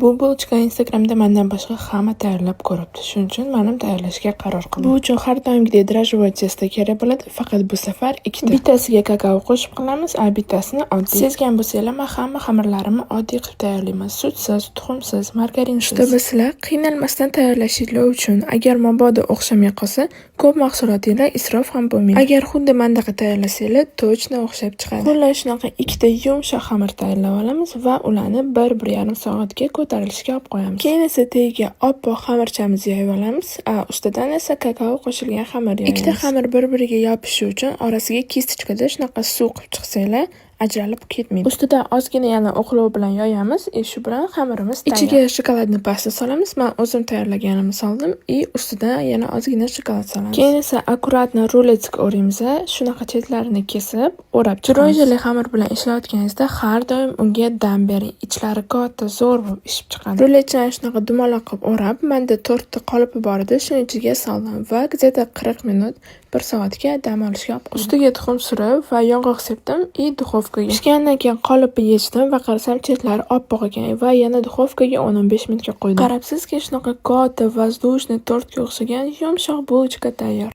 Bu bulchka Instagramda mendan boshqa hamma tayyorlab ko'ribdi. Shuning uchun men ham tayyorlashga qaror qildim. Bu uchun har doimgidek drojjevoy testo kerak bo'ladi, faqat bu safar ikkita. Bittasiga kakao qo'shib qilamiz, a bittasini oddiy. Sezgan bo'lsanglar, men hamma xamirlarimni oddiy qilib tayyorlayman. Sutsiz, tuxumsiz, margarinsiz. Shunda sizlar qiynalmasdan tayyorlashinglar uchun agar mabodo o'xshamay qolsa, ko'p mahsulotinglar isrof ham bo'lmaydi. Agar xuddi mendaqa tayyorlasanglar, точно o'xshab chiqadi. Xullas shunaqa ikkita yumshoq xamir tayyorlab olamiz va ularni 1-1,5 soatga ko'tarilishga olib qo'yamiz. Keyin esa tagiga oppoq xamirchamizni yoyib olamiz. Ustidan esa kakao qo'shilgan xamir yoyamiz. Ikkita xamir bir-biriga yopishi uchun orasiga kistichkada shunaqa suv qilib chiqsanglar, ajralib ketmaydi. Ustidan ozgina yana o'qlov bilan yoyamiz. Shu bilan xamirimiz tayyor. Ichiga shokoladni pasta solamiz. Men o'zim tayyorlaganimni soldim. Ustidan yana ozgina shokolad solamiz. Keyin esa akkuratno ruletga o'raymiz. Shunaqa chetlarini kesib, o'rab chiqamiz. Dro'jjali xamir bilan ishlayotganingizda har doim unga dam bering. Ichlari katta, zo'r bo'lib pishib chiqadi. Ruletchani shunaqa dumaloq qilib o'rab, menda 4 ta qolipi bor edi, shuning ichiga soldim va где-то 40 minut 1 soatga dam olishga olib qo'ydim. Ustiga tuxum surib va yong'oq sepdim duxovkaga. Pishgandan keyin qolipni yechdim va qarasam chetlari oppoq ekan va yana duxovkaga 10-15 minutga qo'ydim. Qarabsizki, shunaqa katta воздушный tortga o'xshagan yumshoq bulchka tayyor.